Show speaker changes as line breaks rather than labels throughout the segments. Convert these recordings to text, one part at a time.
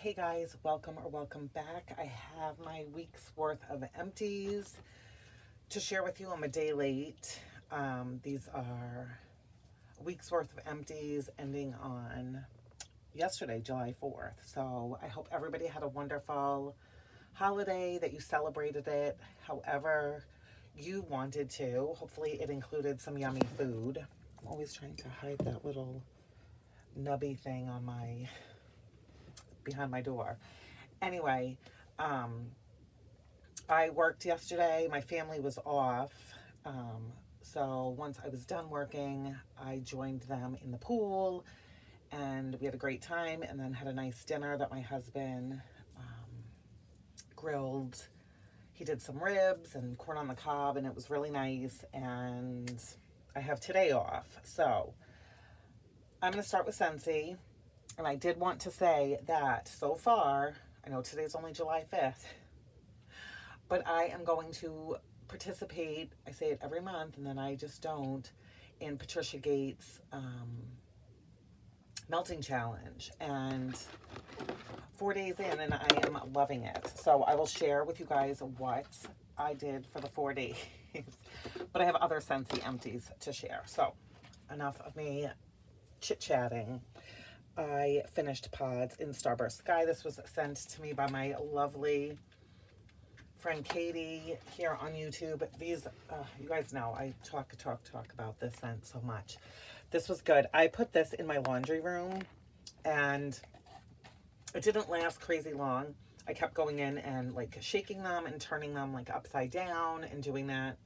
Hey guys, welcome or welcome back. I have my week's worth of empties to share with you. I'm a day late. These are a week's worth of empties ending on yesterday, July 4th. So I hope everybody had a wonderful holiday, that you celebrated it however you wanted to. Hopefully it included some yummy food. I'm always trying to hide that little nubby thing on my behind my door. Anyway, I worked yesterday. My family was off. So once I was done working, I joined them in the pool and we had a great time and then had a nice dinner that my husband grilled. He did some ribs and corn on the cob and it was really nice. And I have today off. So I'm going to start with Scentsy. And I did want to say that so far, I know today's only July 5th, but I am going to participate, I say it every month and then I just don't, in Patricia Gates' melting challenge. And 4 days in and I am loving it. So I will share with you guys what I did for the 4 days. But I have other Scentsy empties to share. So enough of me chit-chatting. I finished Pods in Starburst Sky. This was sent to me by my lovely friend Katie here on YouTube. These, you guys know, I talk about this scent so much. This was good. I put this in my laundry room and it didn't last crazy long. I kept going in and like shaking them and turning them like upside down and doing that.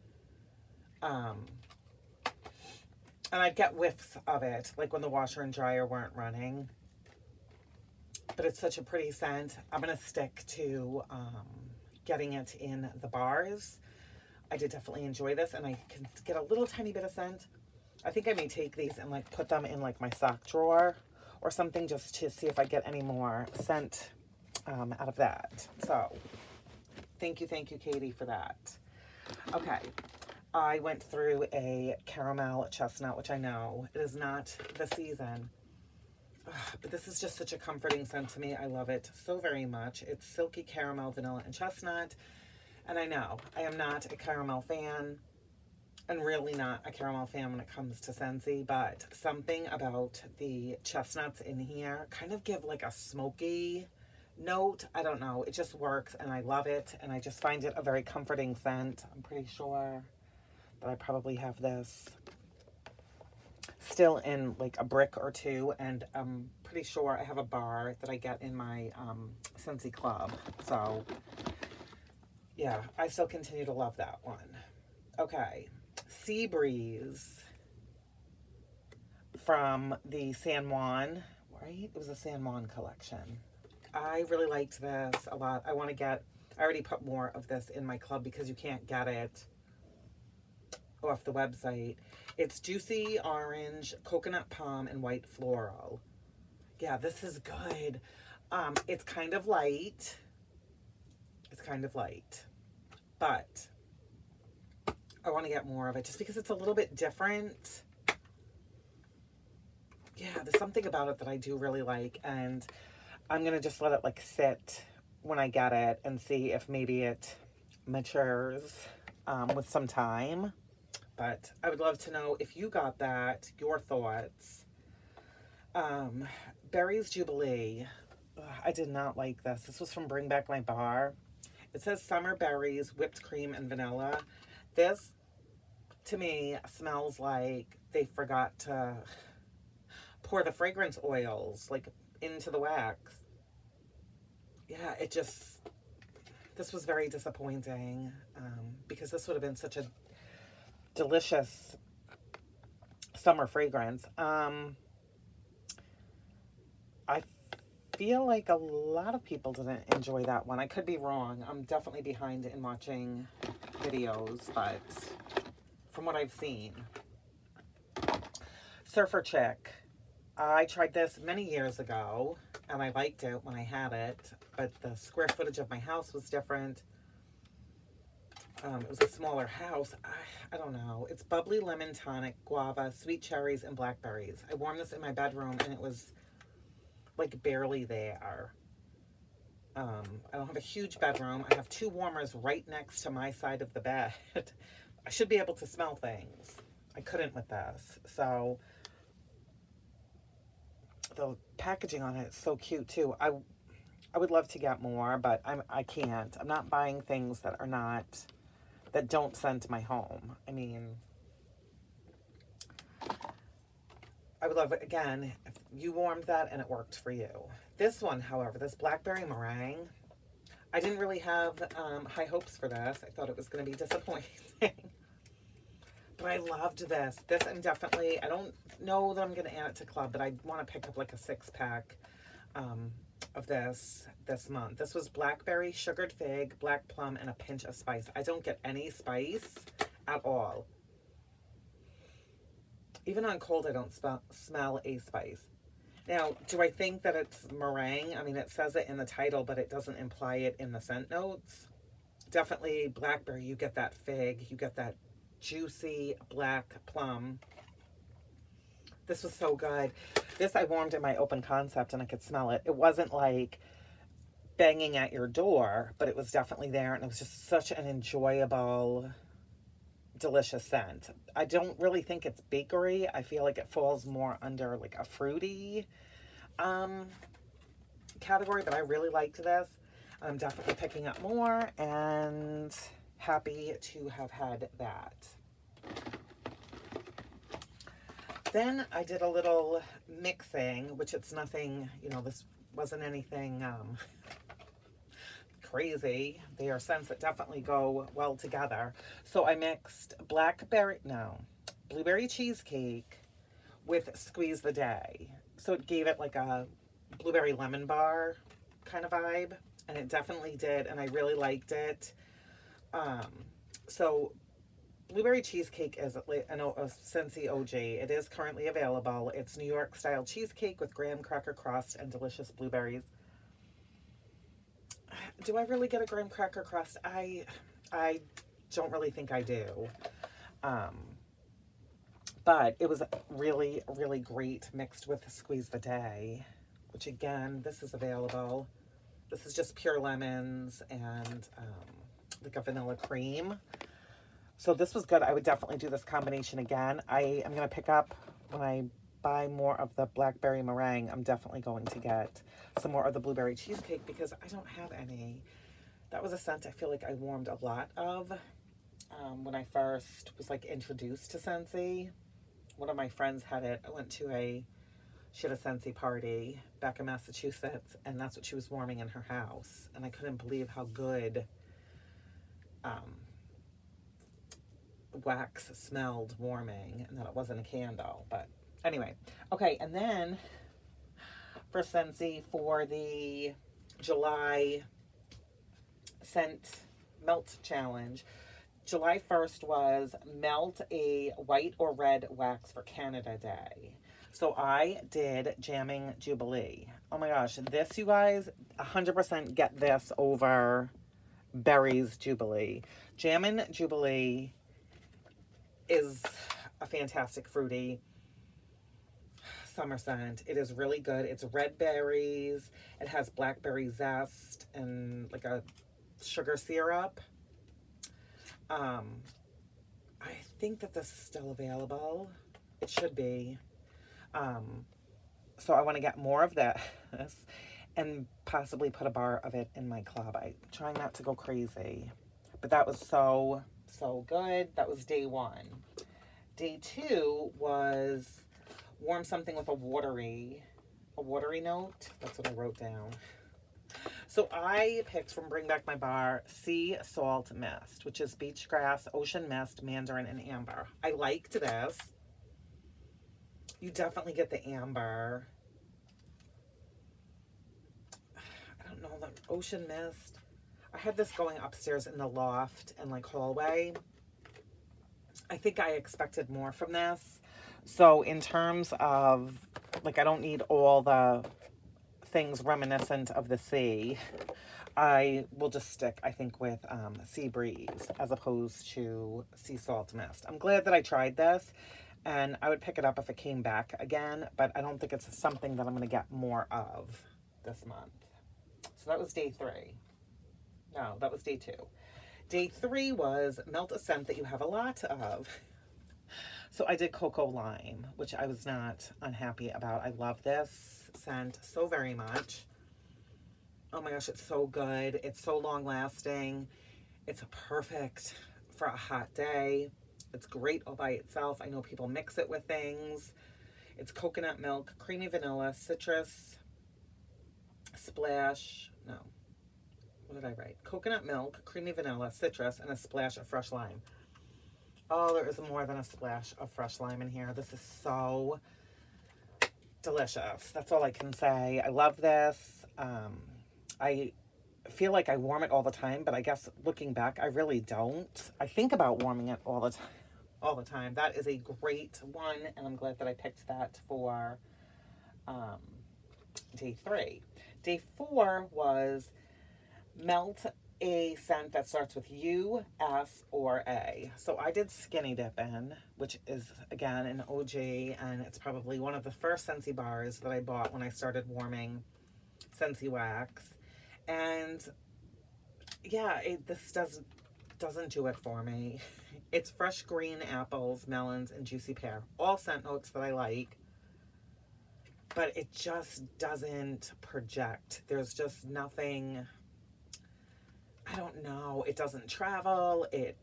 And I'd get whiffs of it, like when the washer and dryer weren't running. But it's such a pretty scent. I'm going to stick to getting it in the bars. I did definitely enjoy this, and I can get a little tiny bit of scent. I think I may take these and like put them in like my sock drawer or something just to see if I get any more scent out of that. So thank you, Katie, for that. Okay. I went through a caramel chestnut, which I know it is not the season, but this is just such a comforting scent to me. I love it so very much. It's silky caramel, vanilla, and chestnut. And I know I am not a caramel fan and really not a caramel fan when it comes to Scentsy, but something about the chestnuts in here kind of give like a smoky note. I don't know. It just works and I love it. And I just find it a very comforting scent. I'm pretty sure that I probably have this still in like a brick or two, and I'm pretty sure I have a bar that I get in my Scentsy club. So yeah, I still continue to love that one. Okay, Sea Breeze from the San Juan, right? It was a San Juan collection. I really liked this a lot. I already put more of this in my club because you can't get it off the website. It's juicy orange, coconut palm, and white floral. Yeah, this is good. It's kind of light. But I want to get more of it just because it's a little bit different. Yeah, there's something about it that I do really like, and I'm gonna just let it like sit when I get it and see if maybe it matures with some time. But I would love to know if you got that, your thoughts. Berries Jubilee. Ugh, I did not like this. This was from Bring Back My Bar. It says summer berries, whipped cream, and vanilla. This, to me, smells like they forgot to pour the fragrance oils like into the wax. Yeah, this was very disappointing because this would have been such a delicious summer fragrance. I feel like a lot of people didn't enjoy that one. I could be wrong. I'm definitely behind in watching videos, but from what I've seen. Surfer Chick. I tried this many years ago and I liked it when I had it, but the square footage of my house was different. It was a smaller house. I don't know. It's bubbly lemon tonic, guava, sweet cherries, and blackberries. I warmed this in my bedroom and it was like barely there. I don't have a huge bedroom. I have two warmers right next to my side of the bed. I should be able to smell things. I couldn't with this. So the packaging on it is so cute too. I would love to get more, but I can't. I'm not buying things that are not, that don't scent my home. I mean, I would love it, again, if you warmed that and it worked for you. This one, however, this Blackberry Meringue, I didn't really have high hopes for this. I thought it was going to be disappointing. But I loved this. This I'm definitely, I don't know that I'm going to add it to club, but I want to pick up like a 6-pack of this month. This was blackberry, sugared fig, black plum, and a pinch of spice. I don't get any spice at all. Even on cold, I don't smell a spice. Now, do I think that it's meringue? I mean, it says it in the title, but it doesn't imply it in the scent notes. Definitely blackberry, you get that fig, you get that juicy black plum. This was so good. This I warmed in my open concept and I could smell it. It wasn't like banging at your door, but it was definitely there, and it was just such an enjoyable, delicious scent. I don't really think it's bakery. I feel like it falls more under like a fruity category, but I really liked this. I'm definitely picking up more and happy to have had that. Then I did a little mixing, which it's nothing, you know, this wasn't anything crazy. They are scents that definitely go well together. So I mixed blueberry cheesecake with Squeeze the Day. So it gave it like a blueberry lemon bar kind of vibe, and it definitely did, and I really liked it. So blueberry cheesecake is a Scentsy OG. It is currently available. It's New York style cheesecake with graham cracker crust and delicious blueberries. Do I really get a graham cracker crust? I don't really think I do. But it was really, really great mixed with Squeeze the Day, which again, this is available. This is just pure lemons and like a vanilla cream. So this was good. I would definitely do this combination again. I am going to pick up, when I buy more of the blackberry meringue, I'm definitely going to get some more of the blueberry cheesecake because I don't have any. That was a scent I feel like I warmed a lot of when I first was like introduced to Scentsy. One of my friends had it. I went to she had a Scentsy party back in Massachusetts, and that's what she was warming in her house. And I couldn't believe how good wax smelled warming, and that it wasn't a candle. But anyway, okay, and then for Scentsy, for the July scent melt challenge, July 1st was melt a white or red wax for Canada Day. So I did Jamming Jubilee. Oh my gosh, this, you guys, 100% get this over Berry's Jubilee. Jammin' Jubilee is a fantastic fruity summer scent. It is really good. It's red berries. It has blackberry zest and like a sugar syrup. I think that this is still available. It should be. So I want to get more of this and possibly put a bar of it in my club. I'm trying not to go crazy. But that was so good. That was day 1. Day 2 was warm something with a watery note. That's what I wrote down. So I picked from Bring Back My Bar Sea Salt Mist, which is beach grass, ocean mist, mandarin, and amber. I liked this. You definitely get the amber. I don't know, the ocean mist. I had this going upstairs in the loft and like hallway. I think I expected more from this. So in terms of, like, I don't need all the things reminiscent of the sea. I will just stick, I think, with Sea Breeze as opposed to Sea Salt Mist. I'm glad that I tried this, and I would pick it up if it came back again, but I don't think it's something that I'm going to get more of this month. So that was day 3. No, that was day 2. Day 3 was melt a scent that you have a lot of. So I did Cocoa Lime, which I was not unhappy about. I love this scent so very much. Oh my gosh, it's so good. It's so long lasting. It's perfect for a hot day. It's great all by itself. I know people mix it with things. It's coconut milk, creamy vanilla, citrus, splash, no, what did I write? Coconut milk, creamy vanilla, citrus, and a splash of fresh lime. Oh, there is more than a splash of fresh lime in here. This is so delicious. That's all I can say. I love this. I feel like I warm it all the time, but I guess looking back, I really don't. I think about warming it all the time. All the time. That is a great one, and I'm glad that I picked that for day 3. Day 4 was melt a scent that starts with U, S, or A. So I did Skinny Dippin', which is, again, an OG, and it's probably one of the first Scentsy bars that I bought when I started warming Scentsy wax. And yeah, this doesn't do it for me. It's fresh green apples, melons, and juicy pear. All scent notes that I like, but it just doesn't project. There's just nothing, I don't know. It doesn't travel. It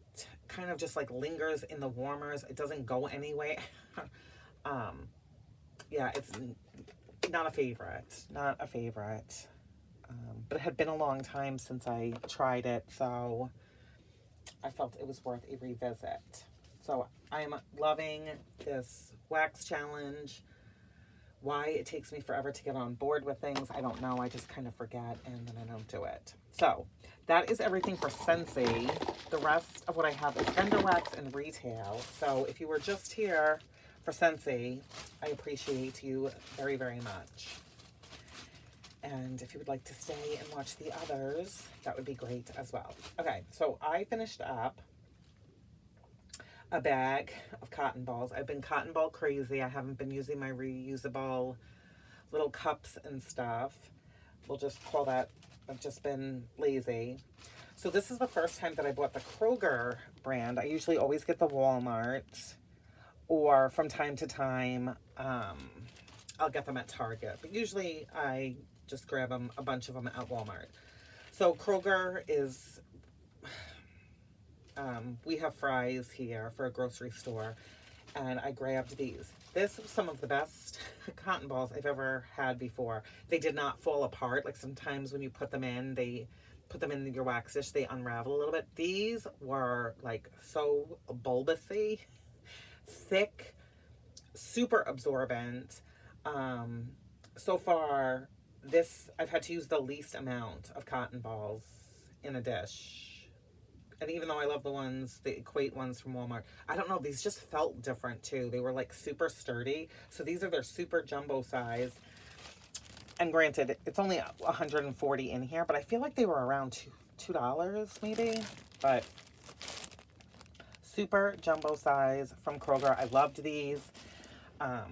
kind of just like lingers in the warmers. It doesn't go anywhere. Yeah, it's not a favorite. Not a favorite. But it had been a long time since I tried it, so I felt it was worth a revisit. So I am loving this wax challenge. Why it takes me forever to get on board with things, I don't know. I just kind of forget and then I don't do it. So that is everything for Scentsy. The rest of what I have is vendor wax and retail. So if you were just here for Scentsy, I appreciate you very, very much. And if you would like to stay and watch the others, that would be great as well. Okay, so I finished up a bag of cotton balls. I've been cotton ball crazy. I haven't been using my reusable little cups and stuff. We'll just call that, I've just been lazy. So this is the first time that I bought the Kroger brand. I usually always get the Walmart, or from time to time, I'll get them at Target. But usually I just grab them, a bunch of them at Walmart. So Kroger is, we have Fry's here for a grocery store, and I grabbed these. This was some of the best cotton balls I've ever had before. They did not fall apart. Like sometimes when you put them in, your wax dish, they unravel a little bit. These were like so bulbousy, thick, super absorbent. So far, I've had to use the least amount of cotton balls in a dish. And even though I love the Equate ones from Walmart, I don't know, these just felt different too. They were like super sturdy. So these are their super jumbo size. And granted, it's only 140 in here, but I feel like they were around $2 maybe. But super jumbo size from Kroger. I loved these. I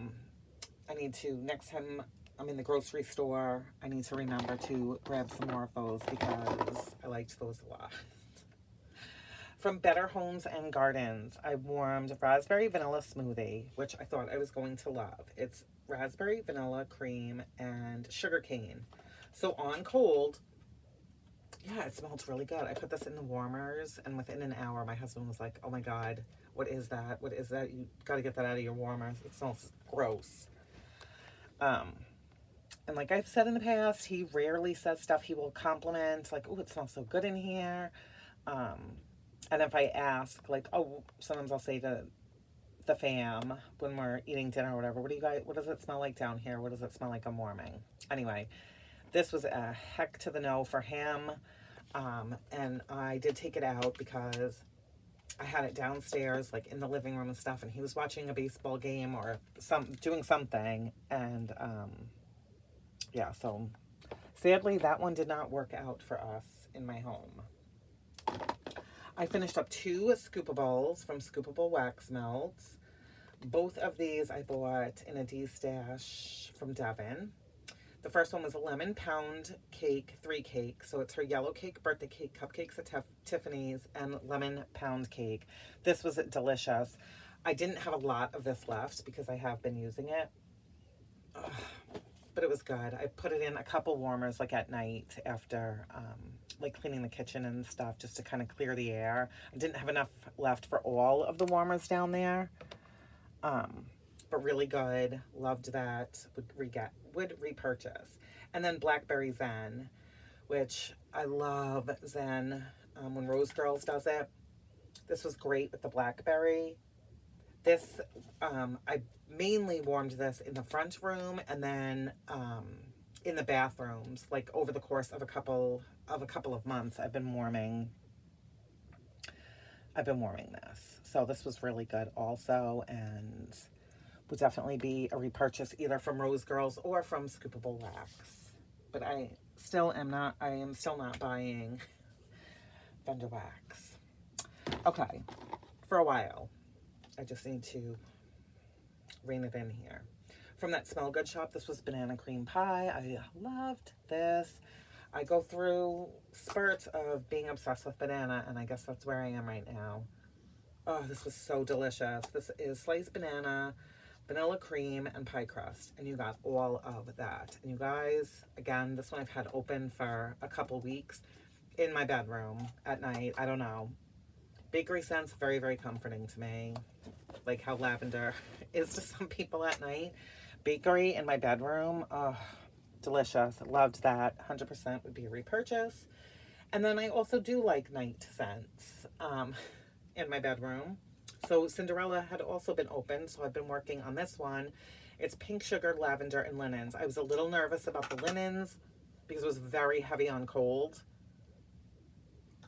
need to, next time I'm in the grocery store, I need to remember to grab some more of those because I liked those a lot. From Better Homes and Gardens, I warmed raspberry vanilla smoothie, which I thought I was going to love. It's raspberry, vanilla, cream, and sugar cane. So on cold, yeah, it smells really good. I put this in the warmers, and within an hour, my husband was like, oh my God, what is that? What is that? You got to get that out of your warmers. It smells gross. And like I've said in the past, he rarely says stuff he will compliment, like, oh, it smells so good in here. And if I ask, like, oh, sometimes I'll say to the fam when we're eating dinner or whatever, what does it smell like down here? What does it smell like I'm warming? Anyway, this was a heck to the no for him. And I did take it out because I had it downstairs, like in the living room and stuff, and he was watching a baseball game or doing something. And yeah, so sadly, that one did not work out for us in my home. I finished up 2 Scoopables from Scoopable Wax Melts. Both of these I bought in a D-stash from Devon. The first one was a lemon pound cake, 3 cake. So it's her yellow cake, birthday cake, cupcakes at Tiffany's, and lemon pound cake. This was delicious. I didn't have a lot of this left because I have been using it. Ugh, but it was good. I put it in a couple warmers like at night after like cleaning the kitchen and stuff, just to kind of clear the air. I didn't have enough left for all of the warmers down there. But really good. Loved that. Would repurchase. And then Blackberry Zen, which I love Zen when Rose Girls does it. This was great with the blackberry. This, I mainly warmed this in the front room and then in the bathrooms, like over the course of a couple of months. I've been warming this. So this was really good also, and would definitely be a repurchase either from Rose Girls or from Scoopable Wax. But I am still not buying Vendor Wax. Okay, for a while. I just need to rein it in here. From that Smell Good shop, this was banana cream pie. I loved this. I go through spurts of being obsessed with banana, and I guess that's where I am right now. Oh, this was so delicious. This is sliced banana, vanilla cream, and pie crust, and you got all of that. And you guys, again, this one I've had open for a couple weeks in my bedroom at night. I don't know. Bakery scents, very, very comforting to me. Like how lavender is to some people at night. Bakery in my bedroom, oh, delicious. Loved that. 100% would be a repurchase. And then I also do like night scents in my bedroom. So Cinderella had also been open, so I've been working on this one. It's pink sugar, lavender, and linens. I was a little nervous about the linens because it was very heavy on cold.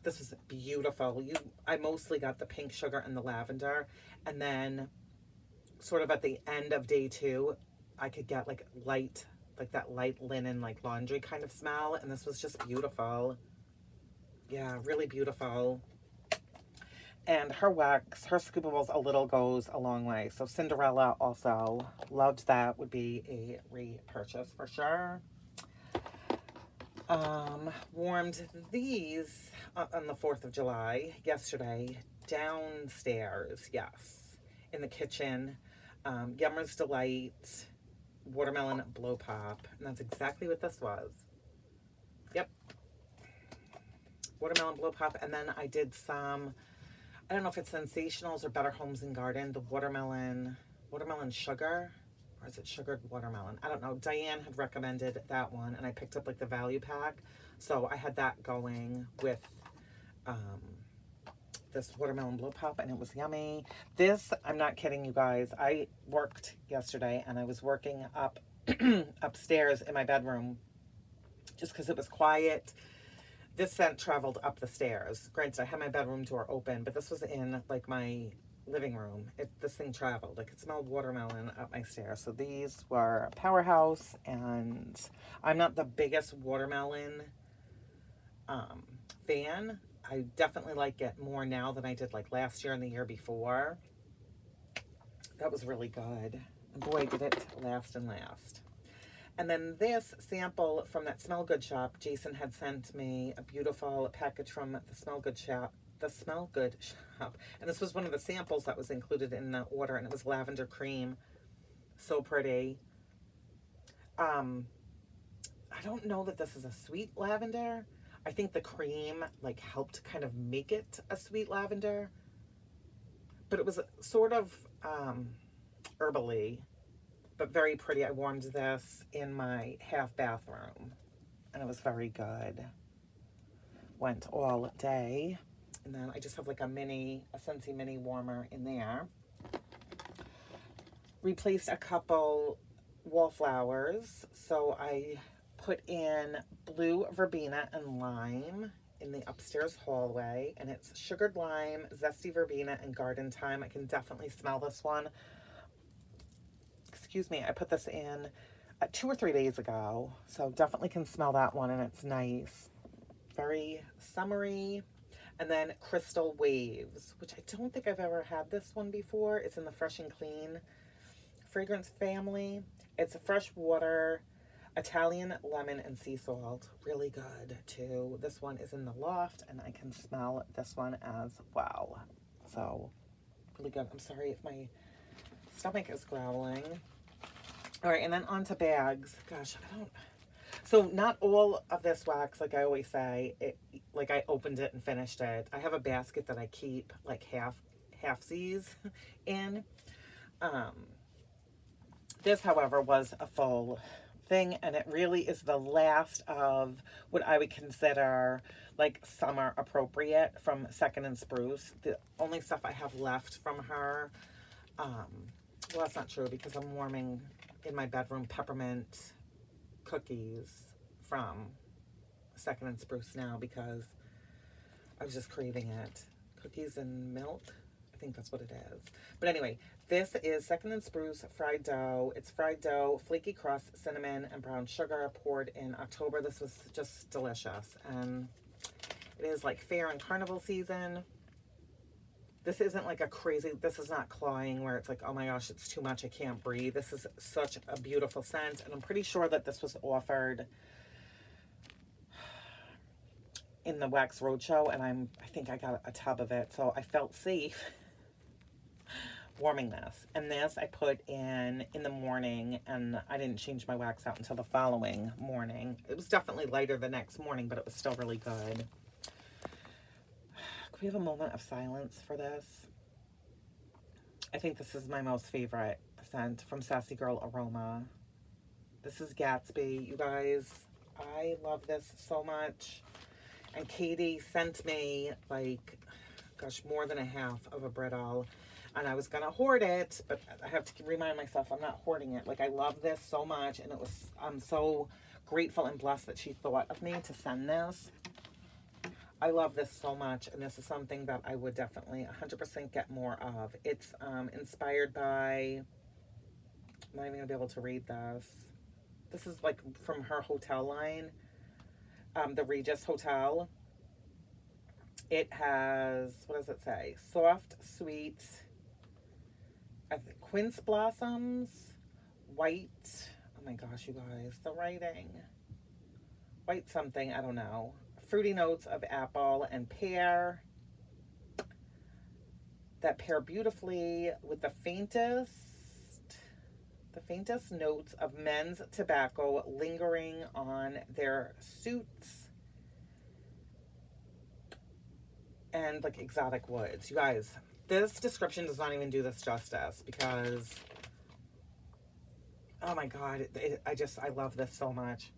This was beautiful. I mostly got the pink sugar and the lavender, and then sort of at the end of day 2, I could get like that light linen, like laundry kind of smell, and this was just beautiful. Yeah, really beautiful. And her wax, her scoopables, a little goes a long way. So Cinderella also loved that. Would be a repurchase for sure. Warmed these on the 4th of July yesterday downstairs. Yes, in the kitchen. Yummer's Delight watermelon blow pop, and that's exactly what this was. Yep, watermelon blow pop. And then I did some, I don't know if it's Sensationals or Better Homes and Garden, the watermelon sugar, or is it sugared watermelon? I don't know. Diane had recommended that one, and I picked up like the value pack, so I had that going with this watermelon blow pop, and it was yummy. This, I'm not kidding you guys, I worked yesterday, and I was working up upstairs in my bedroom just because it was quiet. This scent traveled up the stairs. Granted, I had my bedroom door open, but this was in like my living room. This thing traveled. Like, it smelled watermelon up my stairs. So these were Powerhouse, and I'm not the biggest watermelon fan. I definitely like it more now than I did like last year and the year before. That was really good. And boy, did it last and last. And then this sample from that Smell Good shop, Jason had sent me a beautiful package from the Smell Good shop. And this was one of the samples that was included in the order, and it was Lavender Cream. So pretty. I don't know that this is a sweet lavender. I think the cream like helped kind of make it a sweet lavender, but it was sort of herbally, but very pretty. I warmed this in my half bathroom, and it was very good. Went all day. And then I just have like a Scentsy mini warmer in there. Replaced a couple wallflowers. So I put in blue verbena and lime in the upstairs hallway. And it's sugared lime, zesty verbena, and garden thyme. I can definitely smell this one. Excuse me, I put this in 2 or 3 days ago. So definitely can smell that one, and it's nice. Very summery. And then Crystal Waves, which I don't think I've ever had this one before. It's in the Fresh and Clean fragrance family. It's a fresh water, Italian lemon and sea salt. Really good too. This one is in the loft and I can smell this one as well. So really good. I'm sorry if my stomach is growling. All right, and then on to bags. Gosh, I don't... So not all of this wax, like I always say, like I opened it and finished it. I have a basket that I keep like halfsies in. This, however, was a full thing, and it really is the last of what I would consider like summer appropriate from Second and Spruce. The only stuff I have left from her, well, that's not true because I'm warming in my bedroom peppermint cookies from Second and Spruce now because I was just craving it. Cookies and milk, I think that's what it is. But anyway, this is Second and Spruce fried dough. It's fried dough, flaky crust, cinnamon, and brown sugar poured in October. This was just delicious. And it is like fair and carnival season. This isn't like a crazy, this is not cloying where it's like, oh my gosh, it's too much, I can't breathe. This is such a beautiful scent. And I'm pretty sure that this was offered in the Wax Roadshow, and I think I got a tub of it, so I felt safe warming this. And this I put in the morning, and I didn't change my wax out until the following morning. It was definitely lighter the next morning, but it was still really good. Could we have a moment of silence for this? I think this is my most favorite scent from Sassy Girl Aroma. This is Gatsby, you guys. I love this so much. And Katie sent me like, gosh, more than a half of a brittle. And I was going to hoard it, but I have to remind myself I'm not hoarding it. Like, I love this so much. And I'm so grateful and blessed that she thought of me to send this. I love this so much. And this is something that I would definitely 100% get more of. It's inspired by, I'm not even going to be able to read this. This is like from her hotel line. The Regis Hotel. It has, what does it say? Soft, sweet, quince blossoms, white. Oh my gosh, you guys, the writing. White something, I don't know. Fruity notes of apple and pear that pair beautifully with the faintest notes of men's tobacco lingering on their suits and like exotic woods. You guys, this description does not even do this justice because, oh my God, I love this so much.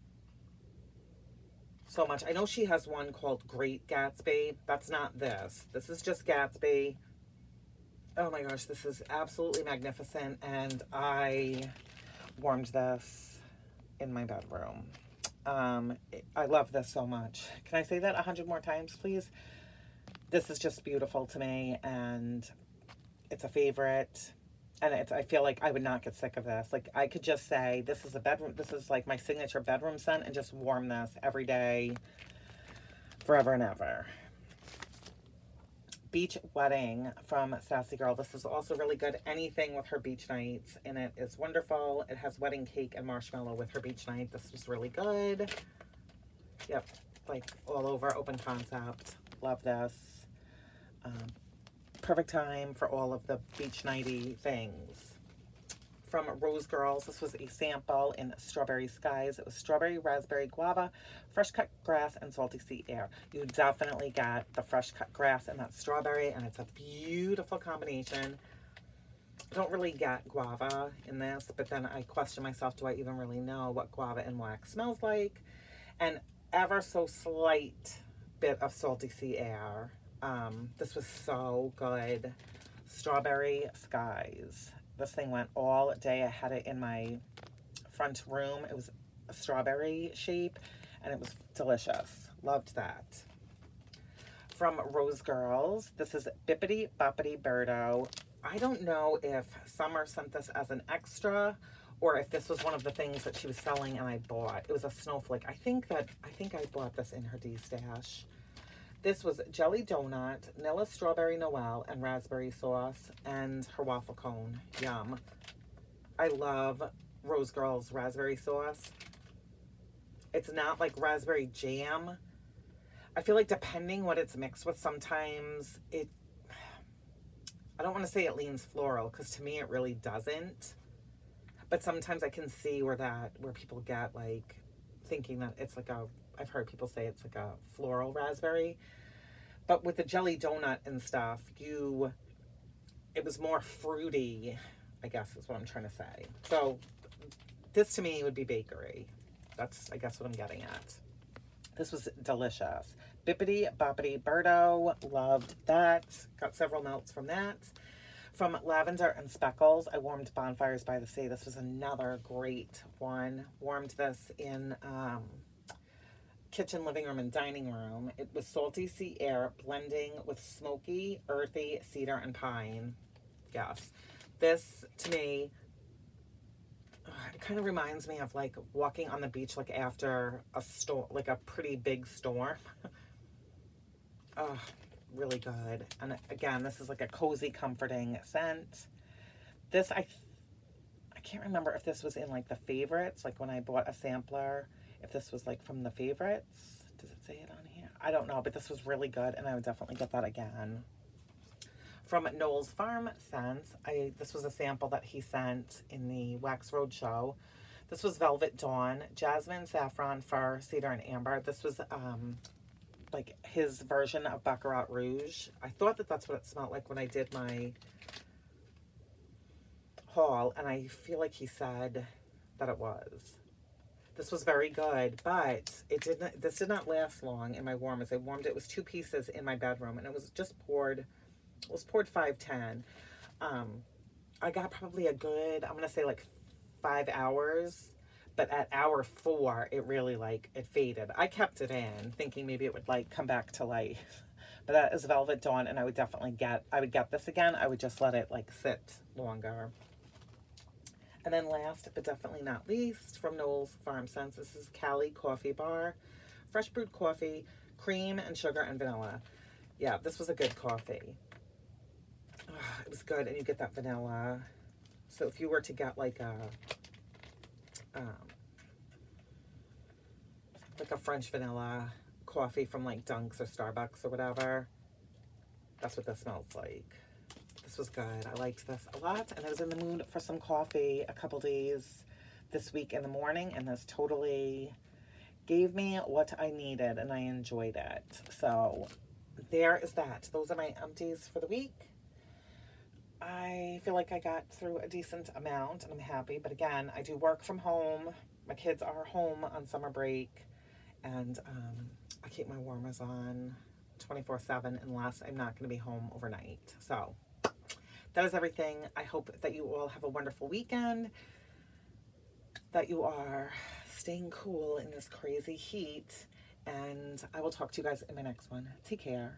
So much. I know she has one called Great Gatsby. That's not this. This is just Gatsby. Oh my gosh, this is absolutely magnificent, and I warmed this in my bedroom. I love this so much. Can I say that 100 more times, please? This is just beautiful to me, and it's a favorite, and I feel like I would not get sick of this. Like, I could just say, this is like my signature bedroom scent, and just warm this every day, forever and ever. Beach Wedding from Sassy Girl. This is also really good. Anything with her beach nights in it is wonderful. It has wedding cake and marshmallow with her beach night. This was really good. Yep, like all over, open concept. Love this. Perfect time for all of the beach nighty things. From Rose Girls, this was a sample in Strawberry Skies. It was strawberry, raspberry, guava, fresh cut grass, and salty sea air. You definitely get the fresh cut grass and that strawberry, and it's a beautiful combination. I don't really get guava in this, but then I question myself, do I even really know what guava and wax smells like? And ever so slight bit of salty sea air. This was so good. Strawberry Skies. This thing went all day. I had it in my front room. It was a strawberry shape, and it was delicious. Loved that. From Rose Girls, this is Bippity Boppity Birdo. I don't know if Summer sent this as an extra or if this was one of the things that she was selling and I bought. It was a snowflake. I think I bought this in her D-stash. This was Jelly Donut, Vanilla Strawberry Noel, and Raspberry Sauce, and her waffle cone. Yum. I love Rose Girls Raspberry Sauce. It's not like raspberry jam. I feel like depending what it's mixed with, sometimes I don't want to say it leans floral, because to me it really doesn't. But sometimes I can see where people get like thinking that it's like I've heard people say it's like a floral raspberry. But with the jelly donut and stuff, it was more fruity, I guess is what I'm trying to say. So this to me would be bakery. That's, I guess, what I'm getting at. This was delicious. Bippity Boppity Birdo. Loved that. Got several melts from that. From Lavender and Speckles, I warmed Bonfires by the Sea. This was another great one. Warmed this in kitchen, living room, and dining room. It was salty sea air blending with smoky, earthy cedar and pine. Yes. This, to me, it kind of reminds me of like walking on the beach like after a storm, like a pretty big storm. Oh, really good. And again, this is like a cozy, comforting scent. This, I can't remember if this was in like the favorites, like when I bought a sampler, if this was like from the favorites. Does it say it on here? I don't know, but this was really good, and I would definitely get that again. From Noel's Farm Scents, this was a sample that he sent in the Wax Road show. This was Velvet Dawn, Jasmine, Saffron, Fur, Cedar, and Amber. This was like his version of Baccarat Rouge. I thought that that's what it smelled like when I did my haul, and I feel like he said that it was. This was very good, but this did not last long in my warmers. I warmed it. It was 2 pieces in my bedroom, and it was just poured. It was poured 5-10. I got probably a good, I'm gonna say like 5 hours, but at hour 4, it really it faded. I kept it in, thinking maybe it would like come back to life. But that is Velvet Dawn, and I would definitely get this again. I would just let it like sit longer. And then last but definitely not least, from Noel's Farm Scents, this is Cali Coffee Bar. Fresh brewed coffee, cream and sugar and vanilla. Yeah, this was a good coffee. It was good, and you get that vanilla. So if you were to get like a French vanilla coffee from like Dunks or Starbucks or whatever, that's what this smells like. This was good. I liked this a lot, and I was in the mood for some coffee a couple days this week in the morning, and this totally gave me what I needed, and I enjoyed it. So there is that. Those are my empties for the week. I feel like I got through a decent amount, and I'm happy. But again, I do work from home. My kids are home on summer break, and I keep my warmers on 24/7 unless I'm not going to be home overnight. So that is everything. I hope that you all have a wonderful weekend, that you are staying cool in this crazy heat, and I will talk to you guys in my next one. Take care.